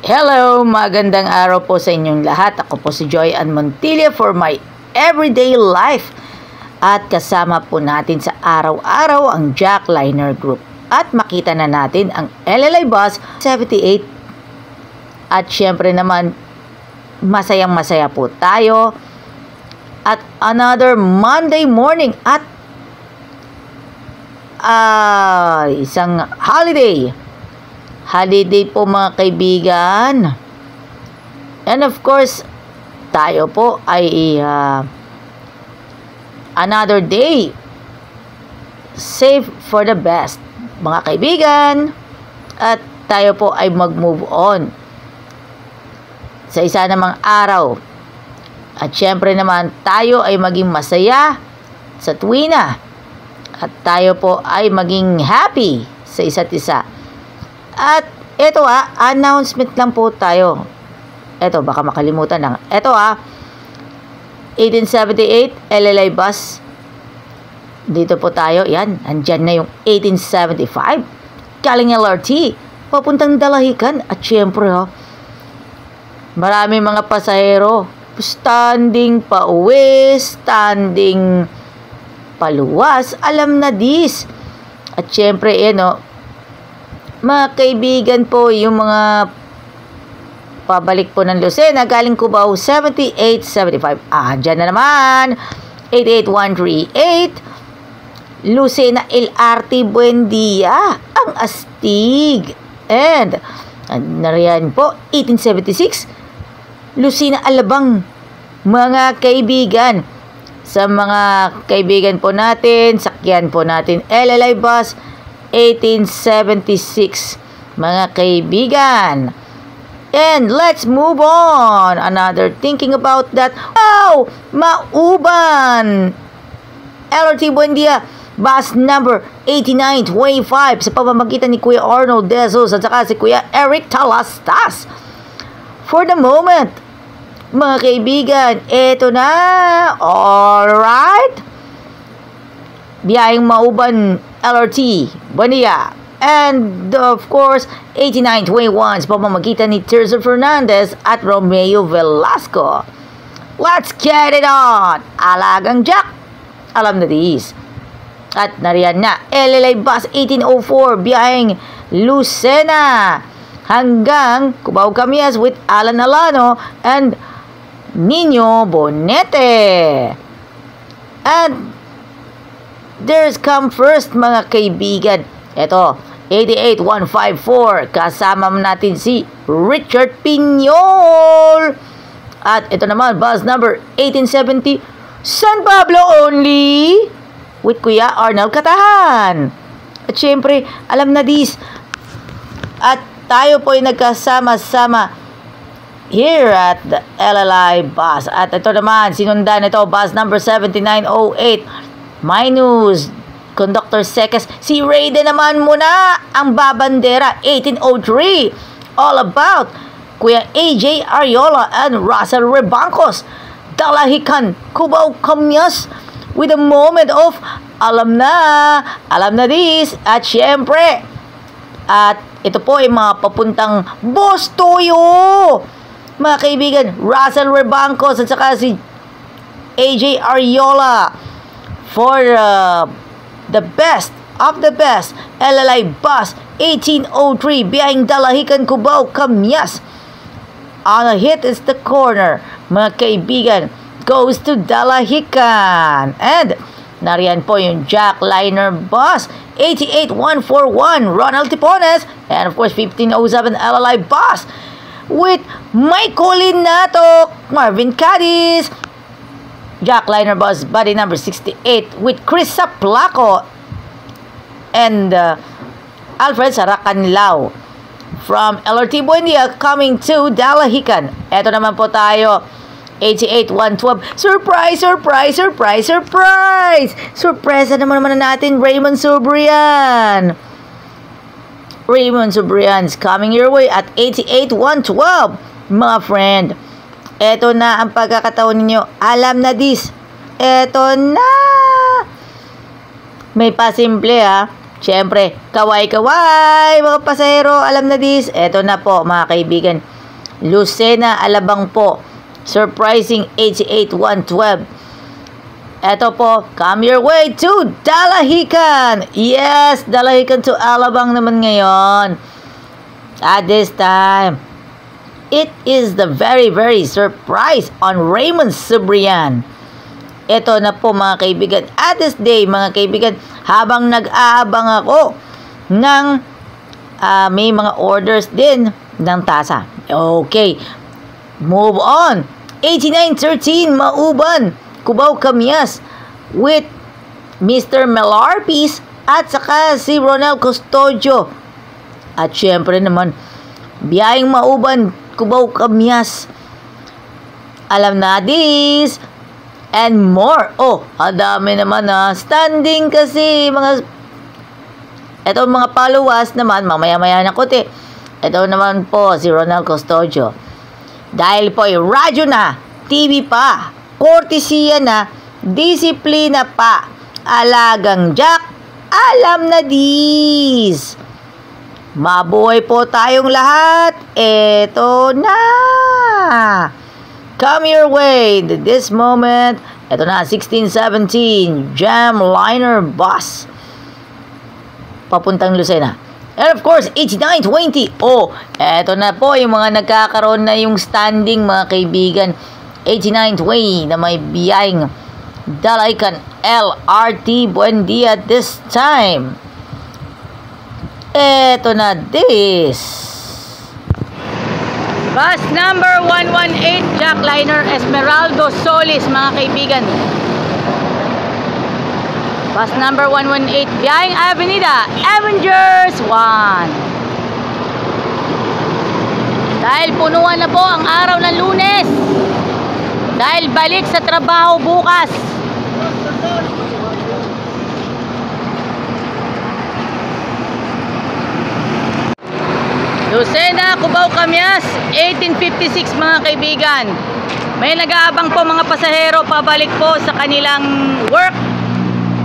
Hello, magandang araw po sa inyong lahat. Ako po si Joy Ann Montilla for my everyday life. At kasama po natin sa araw-araw ang Jackliner Group. At makita na natin ang LLI Bus 78. At syempre naman, masayang masaya po tayo. At another Monday morning at isang holiday. Holiday po mga kaibigan. And of course, tayo po ay another day. Save for the best mga kaibigan. At tayo po ay mag-move on sa isa namang araw. At syempre naman tayo ay maging masaya sa tuwina. At tayo po ay maging happy sa isa't isa. At ito announcement lang po tayo. Ito, baka makalimutan lang. Ito 1878 LLI Bus. Dito po tayo. Yan, andyan na yung 1875. Galing LRT. Papuntang Dalahican. At syempre marami mga pasahero. Standing pa uwi. Standing paluwas. Alam na this. At syempre mga kaibigan po, yung mga pabalik po ng Lucena, galing Cubao, 7875. Dyan na naman, 88138. Lucena LRT Buendia, ang astig. And nariyan po, 1876. Lucena Alabang, mga kaibigan. Sa mga kaibigan po natin, sakyan po natin, LLI Bus, 1876 mga kaibigan. And let's move on. Another thinking about that. Wow! Mauban! LRT Buendia, bus number 8925 sa pamamagitan ni Kuya Arnold Desos at saka si Kuya Eric Talastas. For the moment, mga kaibigan, eto na. Alright. Biyaheng Mauban LRT Buendia. And of course, 8921 sa pamamagitan ni Tirza Fernandez at Romeo Velasco. Let's get it on! Alagang Jack, alam na this. At nariyan na, LLI Bus 1804, biyaheng Lucena hanggang Cubao Camias with Alan Alano and Nino Bonete. And there's come first mga kaibigan. Ito, 88154. Kasama natin si Richard Piñol. At ito naman, bus number 1870, San Pablo only with Kuya Arnold Katahan. At syempre, alam na this. At tayo po ay nagkasama-sama here at the LLI Bus. At ito naman, sinundan ito, bus number 7908 minus Conductor Sekes. Si Raiden naman muna ang babandera, 1803. All about Kuya AJ Ariola and Russell Rebancos. Dalahican, Cubao Camias with a moment of alam na this. At syempre, at ito po ay mga papuntang Bostoyo. Mga kaibigan, Russell Rebancos at saka si AJ Ariola for the best of the best LLI Bus 1803 biyaheng Dalahican, Cubao Camias. On a hit is the corner, mga kaibigan, goes to Dalahican. And nariyan po yung Jackliner Bus 88141 Ronald Tipones, and of course 1507 LLI Bus with Michael Linato, Marvin Cadiz. Jackliner Bus body number 68 with Chris Saplaco and Alfred Saracanlao from LRT Buendia coming to Dalahican. Eto naman po tayo, 88112. Surprise, surprise, surprise, surprise! Surpresa naman natin, Raymond Subrian. Raymond Subrian's coming your way at 88112, mga friend. Eto na ang pagkakataon ninyo. Alam na this. Eto na. May pasimple Siyempre, kaway-kaway, mga pasahero, alam na this. Eto na po, mga kaibigan. Lucena Alabang po. Surprising 88-112. Eto po, come your way to Dalahican. Yes, Dalahican to Alabang naman ngayon. At this time, it is the very, very surprise on Raymond Subrian. Ito na po mga kaibigan. At this day, mga kaibigan, habang nag-aabang ako ng may mga orders din ng tasa. Okay, move on. 8913 Mauban, Cubao Camias with Mr. Melarpis at saka si Ronel Custodio. At syempre naman, biyaheng Mauban, Cubao Camias. Alam na this and more. Oh, ang dami naman standing kasi mga ito mga paluwas naman, mamaya-maya na kuti. Ito naman po si Ronel Custodio. Dahil po ay radyo na, TV pa, kortesiya na, disiplina pa, alagang Jack, alam na dis. Mabuhay po tayong lahat. Ito na. Come your way this moment. Ito na, 1617 Jam Liner Bus. Papuntang Lucena. And of course, 8920. Oh, eto na po yung mga nagkakaroon na yung standing mga kaibigan. 8920 na may biyaheng Dalahican LRT. Buendia this time. Eto na this. Bus number 118 Jackliner Esmeraldo Solis mga kaibigan. Bus number 118, biyaheng Avenida, Avengers 1. Dahil punuan na po ang araw ng Lunes. Dahil balik sa trabaho bukas. Lucena, Cubao Camias, 1856 mga kaibigan. May nag-aabang po mga pasahero pabalik po sa kanilang work.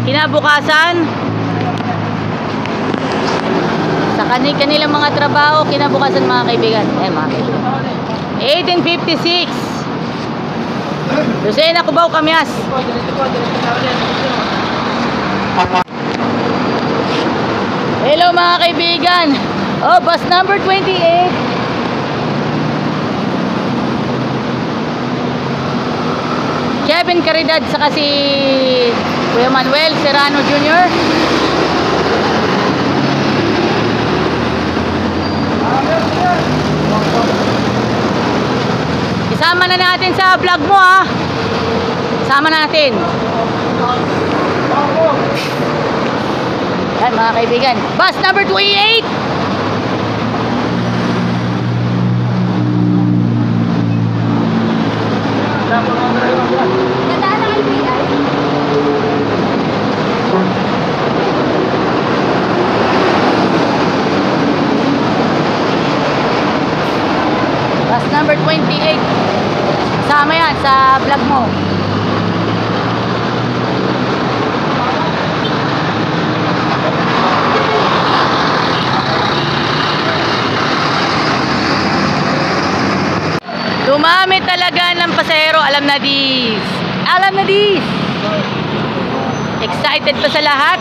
Kinabukasan sa kanilang mga trabaho, kinabukasan mga kaibigan. Mga kaibigan. 1856 Lucena, Cubao Camias. Hello mga kaibigan. Oh, bus number 28. Kevin Caridad saka si Kuya Manuel Serrano Jr. Isama na natin sa vlog mo Isama natin. Yan mga kaibigan. Bus number 28. Bus number 28. Sama yan sa vlog mo. Dumami talaga ng pasahero. Alam na dis. Alam na dis. Excited pa sa lahat.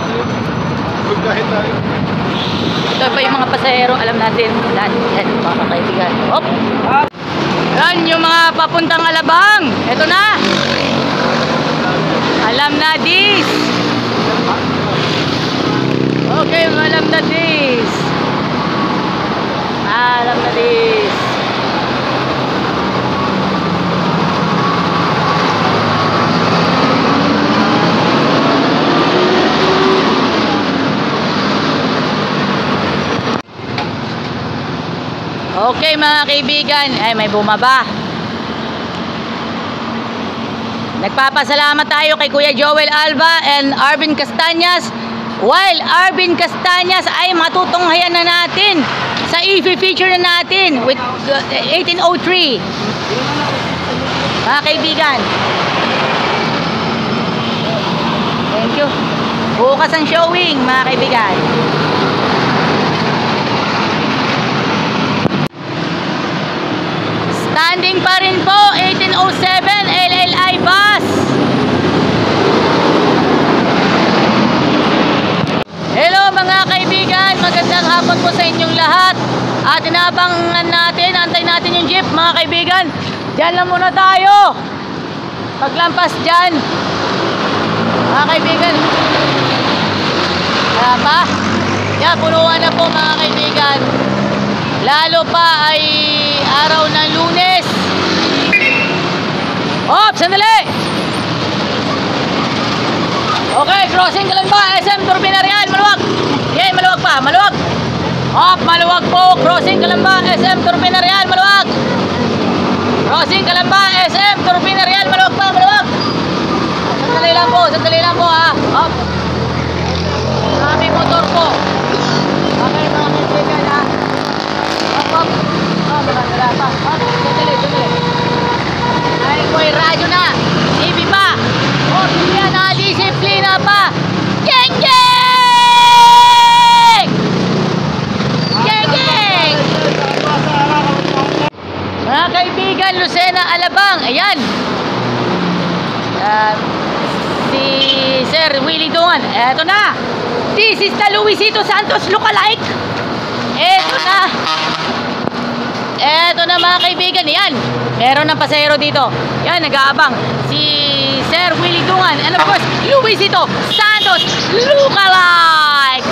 Ito pa yung mga pasahero. Alam natin. Yan mga kaibigan. Hop. Yan yung mga papuntang Alabang. Ito na. Alam na dis. Okay, alam na dis. Alam na dis. Okay mga kaibigan, ay may bumaba. Nagpapasalamat tayo kay Kuya Joel Alba and Arvin Castañas. While Arvin Castañas ay matutunghayan na natin sa i-feature na natin with 1803. Mga kaibigan. Thank you. Bukas ang showing mga kaibigan. Standing pa rin po, 1807 LLI bus. Hello mga kaibigan, magandang hapon po sa inyong lahat. At inabangan natin, antay natin yung jeep mga kaibigan. Diyan lang muna tayo. Paglampas dyan, mga kaibigan. Kaya pa, yan, punuan na po mga kaibigan. Lalo pa ay araw ng Lunes. Hop, sandali. Okay, crossing ka lang ba? SM Turbinarian, maluwag. Yay, maluwag pa, maluwag. Hop, maluwag po. Crossing ka lang ba? SM Turbinarian, maluwag. Crossing ka lang ba? SM Turbinarian, maluwag pa, maluwag. Sandali lang po ha. Hop. Kami motor po. Okay, mga kaibigan ha. Hop, hop. Oh, wala pa. Hop, sandali. Ay, boy, radyo na. TV pa. Oh, yan na, disiplina pa. Geng! Mga kaibigan, Lucena, Alabang. Ayan. Si Sir Willie Dungan. Eto na. This is the Luisito Santos lookalike. Eto na mga kaibigan. Yan. Meron ng pasahero dito. Yan, nag-aabang. Si Sir Willie Dungan. And of course, Luisito Santos lookalike.